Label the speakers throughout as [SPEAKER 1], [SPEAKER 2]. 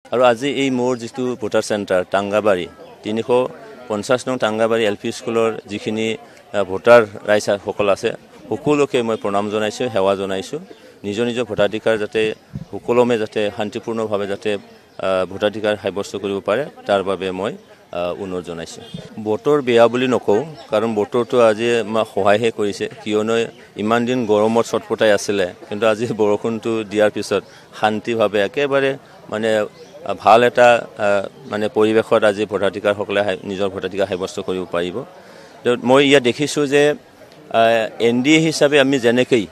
[SPEAKER 1] আৰু আজি এই মোৰ যিটো ভোটাৰ চেণ্টাৰ টাংগাবাৰী 350 নং টাংগাবাৰী LP স্কুলৰ যিখিনি ভোটাৰ ৰাইজসকল আছে সকলোকে মই প্ৰণাম জনাইছোঁ, সেৱা জনাইছোঁ। নিজৰ নিজৰ ভোটাধিকাৰ যাতে সকলোমে যাতে শান্তিপূৰ্ণভাৱে যাতে ভোটাধিকাৰ সাব্যস্ত কৰিব পাৰে তাৰ বাবে মই অনুৰোধ জনাইছোঁ। বতৰ বেয়া বুলি নকওঁ, কাৰণ বতৰটো আজি সহায়হে কৰিছে, কিয়নো ইমান দিন গৰমত ছটফটাই আছিলে, কিন্তু আজি বৰষুণটো দিয়াৰ পিছত শান্তিভাৱে একেবাৰে মানে ভাল এটা মানে পৰিৱেশত আজি ভোটাধিকাৰসকলে নিজৰ ভোটাধিকাৰ সাব্যস্ত কৰিব পাৰিব। মই ইয়াত দেখিছোঁ যে NDA হিচাপে আমি যেনেকৈ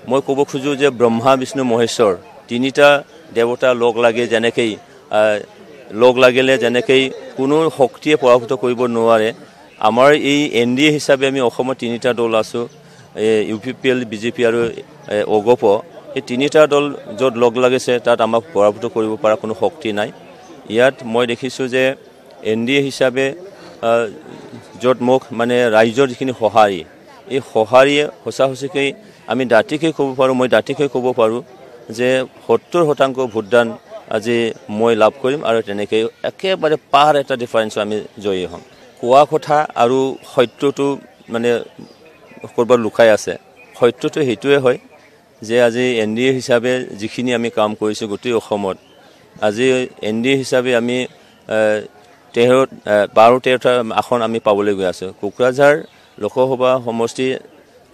[SPEAKER 1] মই ক'ব খোজোঁ যে ব্ৰহ্মা বিষ্ণু মহেশ্বৰ তিনিটা দেৱতা লগ লাগি যেনেকৈ লগ লাগিলে যেনেকৈ কোনো শক্তিয়ে পৰাভূত কৰিব নোৱাৰে, আমাৰ এই NDA হিচাপে আমি অসমত তিনিটা দল আছোঁ, UPPL, BJP আৰু অগপ। এই তিনিটা দল য'ত লগ লাগিছে তাত আমাক পৰাভূত কৰিব পৰা কোনো শক্তি নাই। ইয়াত মই দেখিছোঁ যে NDA হিচাপে য'ত মোক মানে ৰাইজৰ যিখিনি সঁহাৰি, এই সঁহাৰিয়ে সঁচাকৈ আমি দাঁতিকৈ ক'ব পাৰোঁ, মই দাঁতিকৈ ক'ব পাৰোঁ যে 70% ভোটদান আজি মই লাভ কৰিম আৰু তেনেকৈ একেবাৰে পাৰ এটা ডিফাৰেঞ্চ আমি জয়ী হ'ম। কোৱা কথা আৰু সত্যটো মানে ক'ৰবাত লুকাই আছে। সত্যটো সেইটোৱে হয় যে আজি NDA হিচাপে যিখিনি আমি কাম কৰিছোঁ গোটেই অসমত, আজি NDA হিচাপে আমি 12-13টা আসন আমি পাবলৈ গৈ আছোঁ। কোকৰাঝাৰ লোকসভা সমষ্টি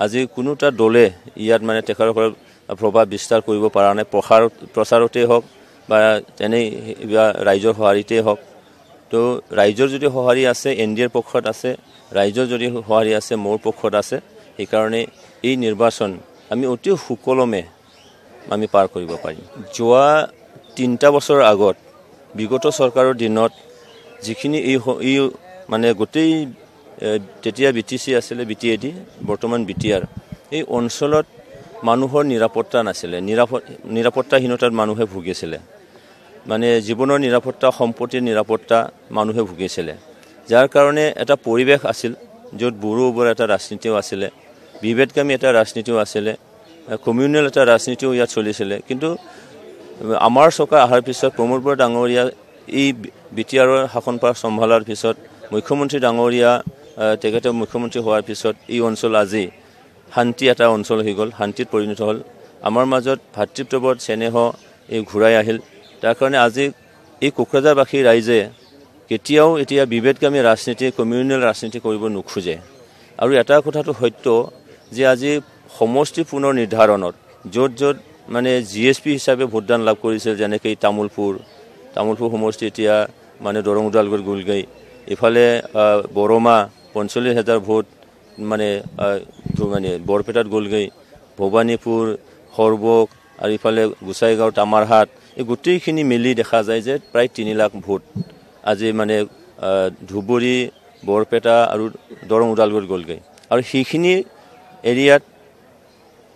[SPEAKER 1] আজি কোনো এটা দলে ইয়াত মানে তেখেতসকলৰ প্ৰভাৱ বিস্তাৰ কৰিব পৰা নাই, প্ৰচাৰতেই হওক বা তেনেই ৰাইজৰ সঁহাৰিতেই হওক। তো ৰাইজৰ যদি সঁহাৰি আছে NDAৰ পক্ষত আছে, ৰাইজৰ যদি সঁহাৰি আছে মোৰ পক্ষত আছে, সেইকাৰণে এই নিৰ্বাচন আমি অতি সুকলমে আমি পাৰ কৰিব পাৰিম। যোৱা 3টা বছৰ আগত বিগত চৰকাৰৰ দিনত যিখিনি এই মানে গোটেই তেতিয়া BTC আছিলে, BTAD, বৰ্তমান BTR, এই অঞ্চলত মানুহৰ নিৰাপত্তা নাছিলে, নিৰাপত্তাহীনতাত মানুহে ভুগিছিলে, মানে জীৱনৰ নিৰাপত্তা, সম্পত্তিৰ নিৰাপত্তা মানুহে ভুগিছিলে, যাৰ কাৰণে এটা পৰিৱেশ আছিল য'ত বড়োবৰ এটা ৰাজনীতিও আছিলে, বিভেদকামী এটা ৰাজনীতিও আছিলে, কমিউনেল এটা ৰাজনীতিও ইয়াত চলিছিলে। কিন্তু আমাৰ চৰকাৰ অহাৰ পিছত প্ৰমোদ বৰা ডাঙৰীয়া এই BTRৰ শাসনভাৰ চম্ভালাৰ পিছত মুখ্যমন্ত্ৰী ডাঙৰীয়া তেখেতে মুখ্যমন্ত্ৰী হোৱাৰ পিছত এই অঞ্চল আজি শান্তি এটা অঞ্চল হৈ গ'ল, শান্তিত পৰিণত হ'ল। আমাৰ মাজত ভাতৃত্ববোধ চেনেহ এই ঘূৰাই আহিল। তাৰ কাৰণে আজি এই কোকৰাঝাৰবাসী ৰাইজে কেতিয়াও এতিয়া বিভেদকামী ৰাজনীতি, কমিউনেল ৰাজনীতি কৰিব নোখোজে। আৰু এটা কথাটো সত্য যে আজি সমষ্টি পুনৰ নিৰ্ধাৰণত য'ত য'ত মানে GSP হিচাপে ভোটদান লাভ কৰিছিল, যেনেকৈ তামোলপুৰ সমষ্টি এতিয়া মানে দৰং ওদালগুৰি গ'লগৈ, ইফালে বৰমা 45,000 ভোট মানে বৰপেটাত গ'লগৈ, ভৱানীপুৰ, সৰবক আৰু ইফালে গোসাইগাঁও, তামাৰহাট, এই গোটেইখিনি মিলি দেখা যায় যে প্ৰায় 3 লাখ ভোট আজি মানে ধুবুৰী, বৰপেটা আৰু দৰং ওদালগুৰিত গ'লগৈ। আৰু সেইখিনি এৰিয়াত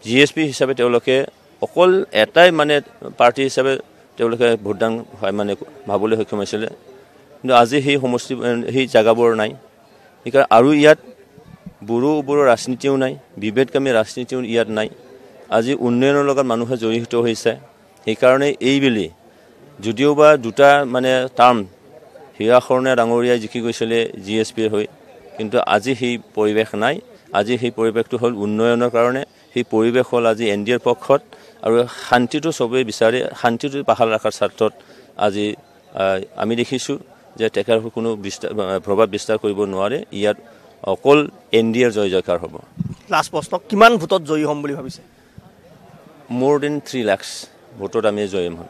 [SPEAKER 1] GSP হিচাপে তেওঁলোকে অকল এটাই মানে পাৰ্টি হিচাপে তেওঁলোকে ভোটদান মানে ভাবলৈ সক্ষম হৈছিলে, কিন্তু আজি সেই সমষ্টি সেই জেগাবোৰ নাই। সেইকাৰণে আৰু ইয়াত বড়োবোৰৰ ৰাজনীতিও নাই, বিভেদকামী ৰাজনীতিও ইয়াত নাই। আজি উন্নয়নৰ লগত মানুহে জড়িত হৈছে। সেইকাৰণে এইবেলি যদিওবা 2টা মানে টাৰ্ম হীৰা শৰণীয়া ডাঙৰীয়াই জিকি গৈছিলে GSPৰ হৈ, কিন্তু আজি সেই পৰিৱেশ নাই। আজি সেই পৰিৱেশটো হ'ল উন্নয়নৰ কাৰণে, সেই পৰিৱেশ হ'ল আজি NDAৰ পক্ষত। আৰু শান্তিটো চবেই বিচাৰে, শান্তিটো বাহাল ৰখাৰ স্বাৰ্থত আজি আমি দেখিছোঁ যে তেখেতৰ কোনো প্ৰভাৱ বিস্তাৰ কৰিব নোৱাৰে। ইয়াত অকল NDAৰ জয় জয়কাৰ হ'ব।
[SPEAKER 2] লাষ্ট প্ৰশ্ন, কিমান ভোটত জয়ী হ'ম বুলি ভাবিছে?
[SPEAKER 1] more than 3 lakhs ভোটত আমি জয়ী হ'ম।